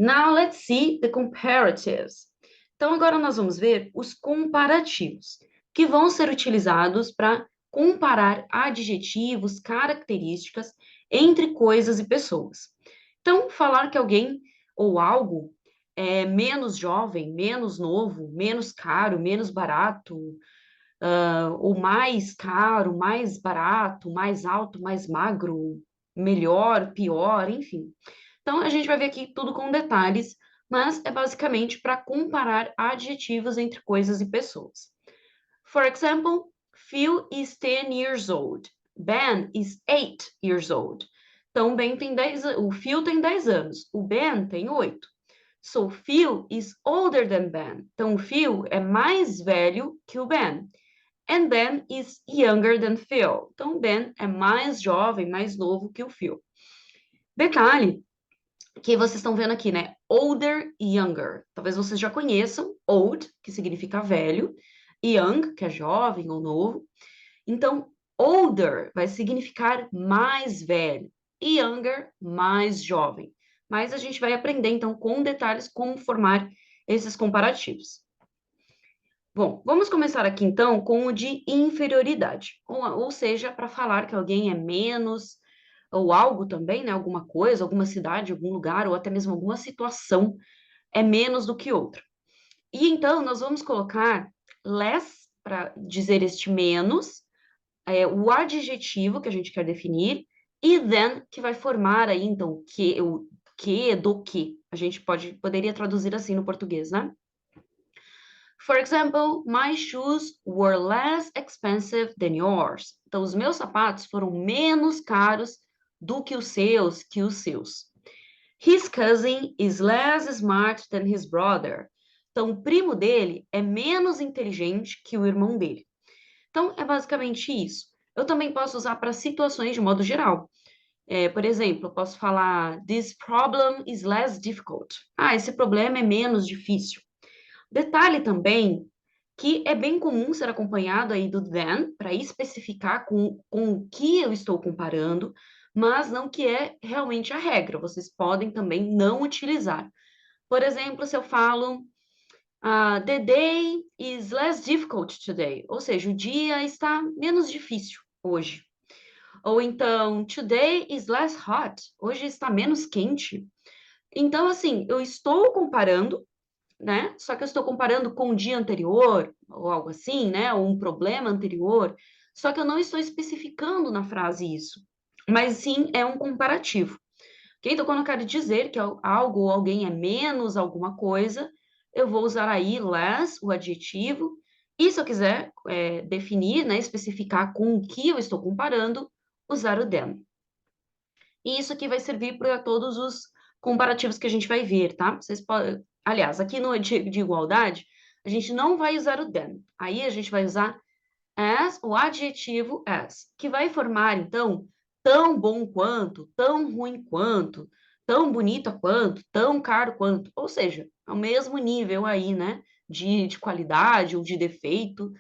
Now let's see the comparatives. Então, agora nós vamos ver os comparativos, que vão ser utilizados para comparar adjetivos, características entre coisas e pessoas. Então, falar que alguém ou algo é menos jovem, menos novo, menos caro, menos barato, ou mais caro, mais barato, mais alto, mais magro, melhor, pior, enfim. Então, a gente vai ver aqui tudo com detalhes, mas é basicamente para comparar adjetivos entre coisas e pessoas. For example, Phil is 10 years old. Ben is 8 years old. Então, o Phil tem 10 anos, o Ben tem 8. So, Phil is older than Ben. Então, o Phil é mais velho que o Ben. And Ben is younger than Phil. Então, Ben é mais jovem, mais novo que o Phil. Detalhe que vocês estão vendo aqui, né? Older e younger. Talvez vocês já conheçam old, que significa velho, e young, que é jovem ou novo. Então, older vai significar mais velho e younger, mais jovem. Mas a gente vai aprender, então, com detalhes, como formar esses comparativos. Bom, vamos começar aqui, então, com o de inferioridade. Ou seja, para falar que alguém é menos ou algo também, né? Alguma coisa, alguma cidade, algum lugar, ou até mesmo alguma situação é menos do que outra. E então nós vamos colocar less para dizer este menos, o adjetivo que a gente quer definir, e then que vai formar aí então o que do que. A gente poderia traduzir assim no português, né? For example, my shoes were less expensive than yours. Então, os meus sapatos foram menos caros do que os seus. His cousin is less smart than his brother. Então, o primo dele é menos inteligente que o irmão dele. Então, é basicamente isso. Eu também posso usar para situações de modo geral. Por exemplo, eu posso falar: This problem is less difficult. Ah, esse problema é menos difícil. Detalhe também que é bem comum ser acompanhado aí do then, para especificar com o que eu estou comparando, mas não que é realmente a regra. Vocês podem também não utilizar. Por exemplo, se eu falo The day is less difficult today, ou seja, o dia está menos difícil hoje. Ou então, today is less hot, hoje está menos quente. Então, assim, eu estou comparando, né? Só que eu estou comparando com o dia anterior, ou algo assim, né? Ou um problema anterior. Só que eu não estou especificando na frase isso, mas sim é um comparativo. Ok? Então, quando eu quero dizer que algo ou alguém é menos alguma coisa, eu vou usar aí less, o adjetivo, e se eu quiser definir, né, especificar com o que eu estou comparando, usar o than. E isso aqui vai servir para todos os comparativos que a gente vai ver, tá? Vocês podem... Aliás, aqui no de igualdade, a gente não vai usar o than. Aí a gente vai usar as, o adjetivo as, que vai formar, então, tão bom quanto, tão ruim quanto, tão bonita quanto, tão caro quanto. Ou seja, ao mesmo nível aí, né? De qualidade ou de defeito.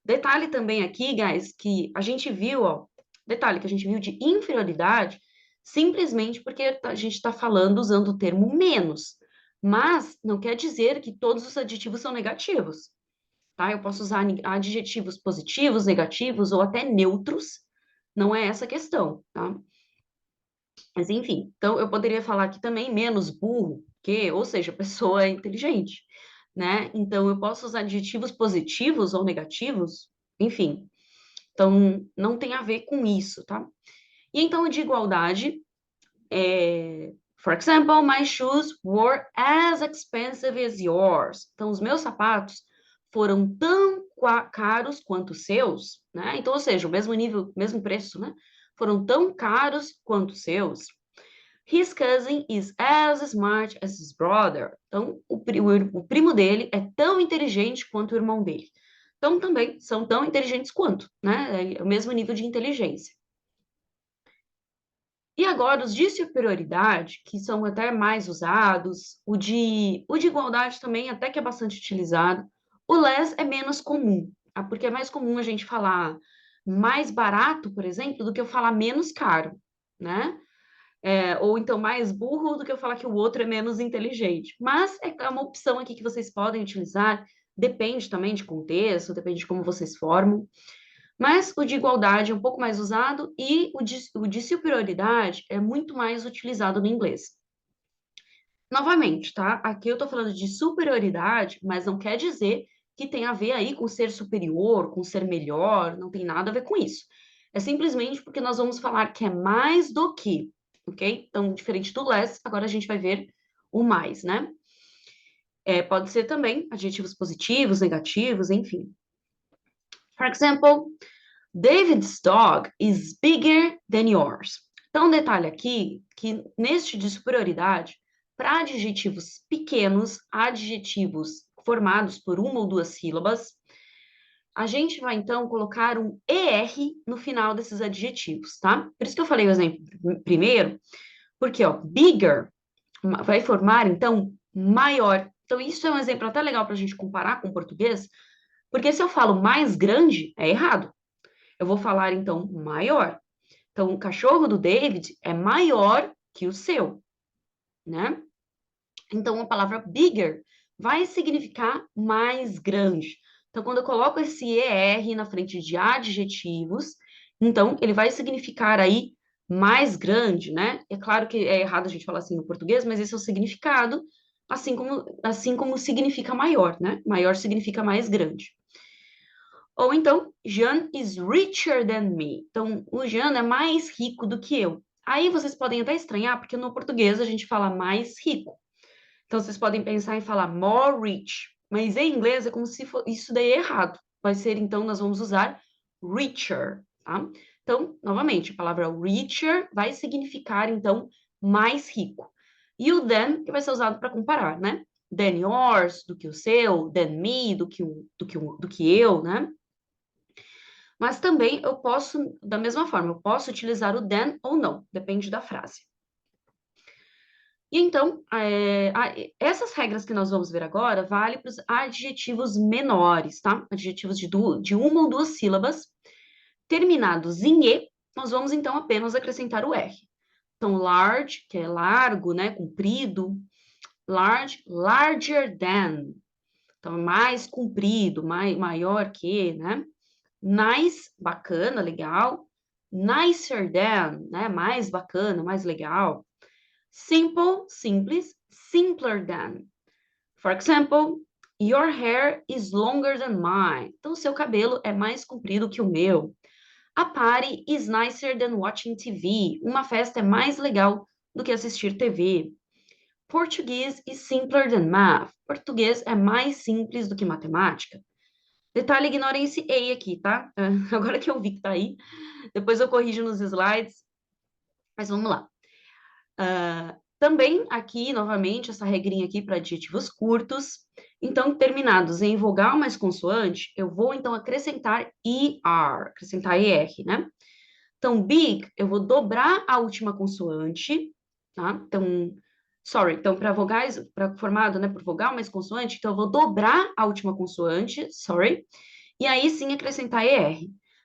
Detalhe também aqui, guys, que a gente viu, ó, detalhe que a gente viu de inferioridade simplesmente porque a gente está falando usando o termo menos. Mas não quer dizer que todos os adjetivos são negativos, tá? Eu posso usar adjetivos positivos, negativos ou até neutros. Não é essa a questão, tá? Mas enfim, então eu poderia falar aqui também menos burro, que, ou seja, a pessoa é inteligente, né? Então eu posso usar adjetivos positivos ou negativos, enfim. Então não tem a ver com isso, tá? E então de igualdade, for example, my shoes were as expensive as yours. Então os meus sapatos foram tão caros quanto os seus, né? Então, ou seja, o mesmo nível, mesmo preço, né? Foram tão caros quanto os seus. His cousin is as smart as his brother. Então, o primo dele é tão inteligente quanto o irmão dele. Então, também são tão inteligentes quanto, né? É o mesmo nível de inteligência. E agora, os de superioridade, que são até mais usados, o de igualdade também até que é bastante utilizado. O less é menos comum, tá? Porque é mais comum a gente falar mais barato, por exemplo, do que eu falar menos caro, né? ou então mais burro do que eu falar que o outro é menos inteligente. Mas é uma opção aqui que vocês podem utilizar, depende também de contexto, depende de como vocês formam. Mas o de igualdade é um pouco mais usado e o de superioridade é muito mais utilizado no inglês. Novamente, tá? Aqui eu tô falando de superioridade, mas não quer dizer que tem a ver aí com ser superior, com ser melhor, não tem nada a ver com isso. É simplesmente porque nós vamos falar que é mais do que, ok? Então, diferente do less, agora a gente vai ver o mais, né? Pode ser também adjetivos positivos, negativos, enfim. For example, David's dog is bigger than yours. Então, um detalhe aqui, que neste de superioridade, para adjetivos pequenos, adjetivos formados por uma ou duas sílabas, a gente vai, então, colocar um ER no final desses adjetivos, tá? Por isso que eu falei o exemplo primeiro, porque, ó, bigger vai formar, então, maior. Então, isso é um exemplo até legal para a gente comparar com o português, porque se eu falo mais grande, é errado. Eu vou falar, então, maior. Então, o cachorro do David é maior que o seu, né? Então, a palavra bigger vai significar mais grande. Então, quando eu coloco esse ER na frente de adjetivos, então, ele vai significar aí mais grande, né? É claro que é errado a gente falar assim no português, mas esse é o significado, assim como significa maior, né? Maior significa mais grande. Ou então, Jean is richer than me. Então, o Jean é mais rico do que eu. Aí vocês podem até estranhar, porque no português a gente fala mais rico. Então, vocês podem pensar em falar more rich. Mas em inglês é como se isso daí é errado. Vai ser, então, nós vamos usar richer, tá? Então, novamente, a palavra richer vai significar, então, mais rico. E o than, que vai ser usado para comparar, né? Than yours, do que o seu, than me, do que eu, né? Mas também eu posso, da mesma forma, eu posso utilizar o than ou não, depende da frase. E então, essas regras que nós vamos ver agora valem para os adjetivos menores, tá? Adjetivos de uma ou duas sílabas, terminados em E, nós vamos então apenas acrescentar o R. Então, large, que é largo, né, comprido, large, larger than, então mais comprido, maior que, né? Nice, bacana, legal. Nicer than, né? Mais bacana, mais legal. Simple, simples. Simpler than. For example, your hair is longer than mine. Então, seu cabelo é mais comprido que o meu. A party is nicer than watching TV. Uma festa é mais legal do que assistir TV. Português is simpler than math. Português é mais simples do que matemática. Detalhe, ignorem esse EI aqui, tá? Agora que eu vi que tá aí, depois eu corrijo nos slides, mas vamos lá. Também aqui, novamente, essa regrinha aqui para adjetivos curtos. Então, terminados em vogal mais consoante, eu vou, então, acrescentar ER, acrescentar ER, né? Então, big, eu vou dobrar a última consoante, tá? Então, para vogais, para formado, né, por vogal mais consoante, então eu vou dobrar a última consoante, e aí sim acrescentar ER.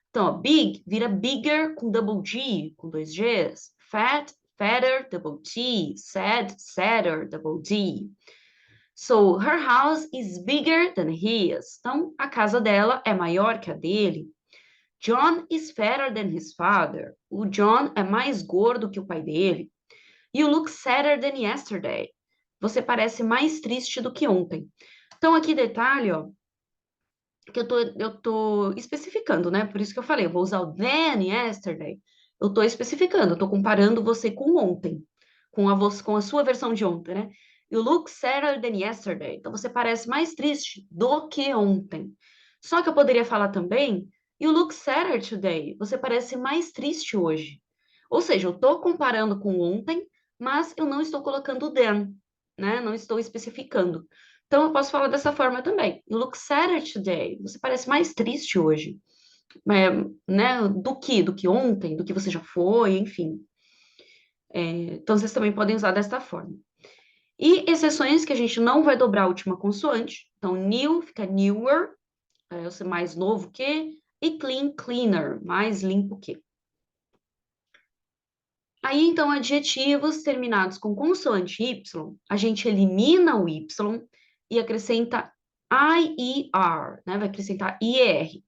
Então, ó, big vira bigger com double G, com dois Gs. Fat, fatter, double T. Sad, sadder, double D. So, her house is bigger than his. Então, a casa dela é maior que a dele. John is fatter than his father. O John é mais gordo que o pai dele. You look sadder than yesterday. Você parece mais triste do que ontem. Então, aqui detalhe, ó, que eu tô especificando, né? Por isso que eu falei, eu vou usar o than yesterday. Eu tô especificando, eu tô comparando você com ontem, com a sua versão de ontem, né? You look sadder than yesterday. Então você parece mais triste do que ontem. Só que eu poderia falar também, you look sadder today. Você parece mais triste hoje. Ou seja, eu tô comparando com ontem, mas eu não estou colocando o than, né? Não estou especificando. Então, eu posso falar dessa forma também. You look sadder today. Você parece mais triste hoje. É, né? Do que ontem, do que você já foi, enfim. Então, vocês também podem usar desta forma. E exceções que a gente não vai dobrar a última consoante. Então, new fica newer, mais novo que. E clean, cleaner, mais limpo que. Aí, então, adjetivos terminados com consoante Y, a gente elimina o Y e acrescenta IER, né? Vai acrescentar IER.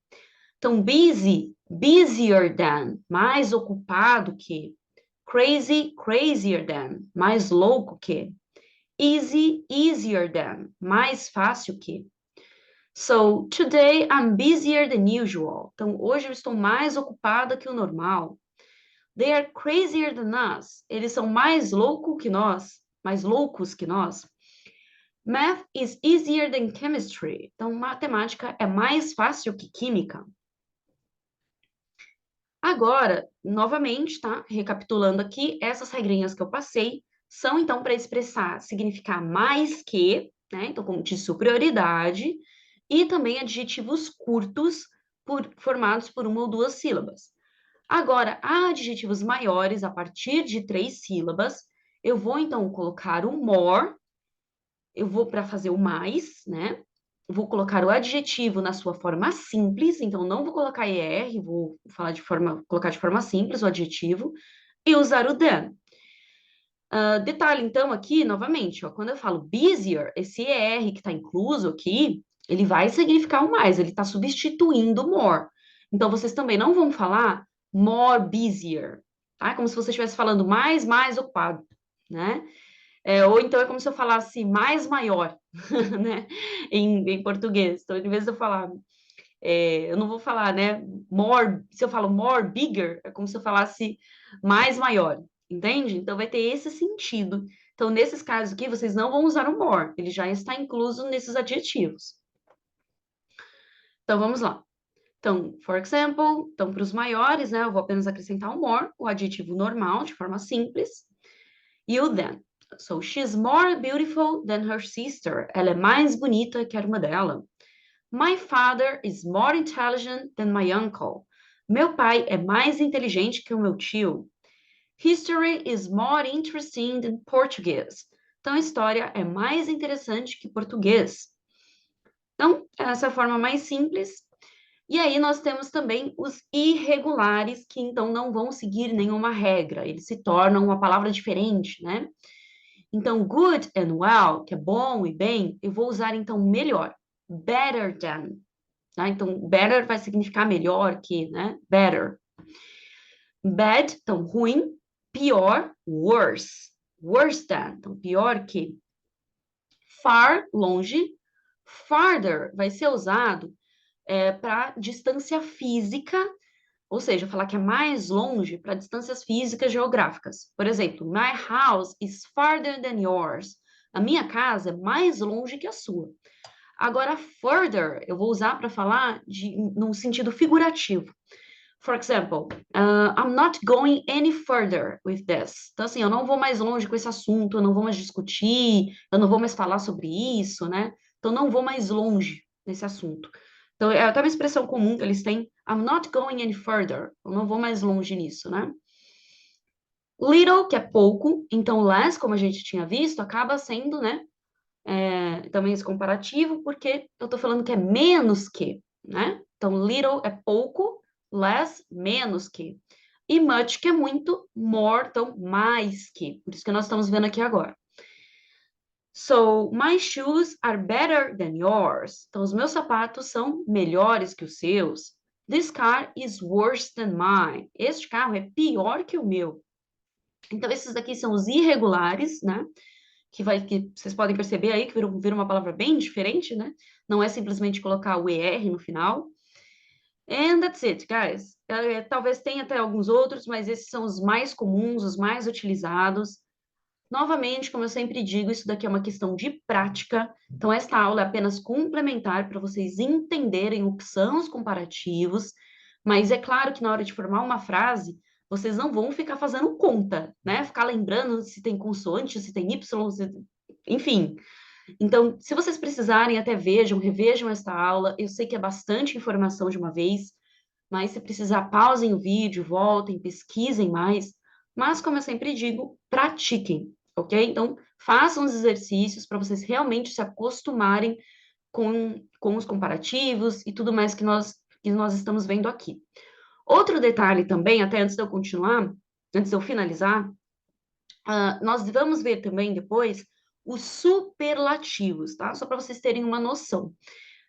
Então, busy, busier than, mais ocupado que. Crazy, crazier than, mais louco que. Easy, easier than, mais fácil que. So, today I'm busier than usual. Então, hoje eu estou mais ocupada que o normal. They are crazier than us. Eles são mais loucos que nós, mais loucos que nós. Math is easier than chemistry. Então, matemática é mais fácil que química. Agora, novamente, tá? Recapitulando aqui, essas regrinhas que eu passei são, então, para expressar, significar mais que, né? Então, como de superioridade, e também adjetivos curtos, formados por uma ou duas sílabas. Agora, adjetivos maiores, a partir de 3 sílabas, eu vou, então, colocar o more, eu vou para fazer o mais, né? Vou colocar o adjetivo na sua forma simples, então não vou colocar ER, vou colocar de forma simples o adjetivo, e usar o than. Detalhe, então, aqui, novamente, ó, quando eu falo busier, esse ER que está incluso aqui, ele vai significar o mais, ele está substituindo more. Então, vocês também não vão falar more busier, tá? Como se você estivesse falando mais ocupado, né? Ou então é como se eu falasse mais maior, né? Em português. Então, em vez de eu falar, eu não vou falar, né? More, se eu falo more bigger, é como se eu falasse mais maior, entende? Então, vai ter esse sentido. Então, nesses casos aqui, vocês não vão usar o more, ele já está incluso nesses adjetivos. Então, vamos lá. Então, for example, então, para os maiores, né? Eu vou apenas acrescentar o more, o adjetivo normal, de forma simples, e o than. So, she's more beautiful than her sister. Ela é mais bonita que a irmã dela. My father is more intelligent than my uncle. Meu pai é mais inteligente que o meu tio. History is more interesting than Portuguese. Então, a história é mais interessante que português. Então, essa é a forma mais simples. E aí, nós temos também os irregulares, que então não vão seguir nenhuma regra. Eles se tornam uma palavra diferente, né? Então, good and well, que é bom e bem, eu vou usar então melhor. Better than. Tá? Então, better vai significar melhor que, né? Better. Bad, então ruim. Pior, worse. Worse than, então pior que. Far, longe. Farther vai ser usado para distância física, ou seja, falar que é mais longe para distâncias físicas geográficas. Por exemplo, my house is farther than yours. A minha casa é mais longe que a sua. Agora, further, eu vou usar para falar num sentido figurativo. For example, I'm not going any further with this. Então, assim, eu não vou mais longe com esse assunto, eu não vou mais discutir, eu não vou mais falar sobre isso, né? Então, não vou mais longe nesse assunto. Então, é até uma expressão comum que eles têm, I'm not going any further. Eu não vou mais longe nisso, né? Little, que é pouco, então less, como a gente tinha visto, acaba sendo, né? Também esse comparativo, porque eu tô falando que é menos que, né? Então, little é pouco, less, menos que. E much, que é muito, more, então mais que. Por isso que nós estamos vendo aqui agora. So, my shoes are better than yours. Então, os meus sapatos são melhores que os seus. This car is worse than mine. Este carro é pior que o meu. Então, esses daqui são os irregulares, né? Que vocês podem perceber aí que vira uma palavra bem diferente, né? Não é simplesmente colocar o ER no final. And that's it, guys. Talvez tenha até alguns outros, mas esses são os mais comuns, os mais utilizados. Novamente, como eu sempre digo, isso daqui é uma questão de prática. Então, esta aula é apenas complementar para vocês entenderem o que são os comparativos. Mas é claro que na hora de formar uma frase, vocês não vão ficar fazendo conta, né? Ficar lembrando se tem consoante, se tem Y, enfim. Então, se vocês precisarem, até vejam, revejam esta aula. Eu sei que é bastante informação de uma vez, mas se precisar, pausem o vídeo, voltem, pesquisem mais. Mas, como eu sempre digo, pratiquem, ok? Então, façam os exercícios para vocês realmente se acostumarem com os comparativos e tudo mais que nós estamos vendo aqui. Outro detalhe também, até antes de eu continuar, antes de eu finalizar, nós vamos ver também depois os superlativos, tá? Só para vocês terem uma noção.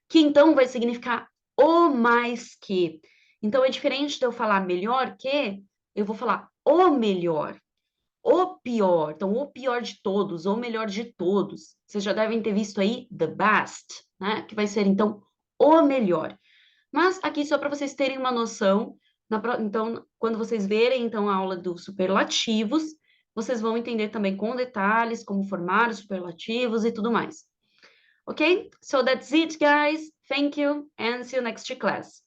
Que então vai significar o mais que. Então é diferente de eu falar melhor que, eu vou falar o melhor, o pior. Então, o pior de todos, o melhor de todos. Vocês já devem ter visto aí the best, né? Que vai ser então o melhor. Mas aqui só para vocês terem uma noção, então, quando vocês verem então a aula dos superlativos, vocês vão entender também com detalhes como formar os superlativos e tudo mais. Okay? So that's it, guys. Thank you and see you next class.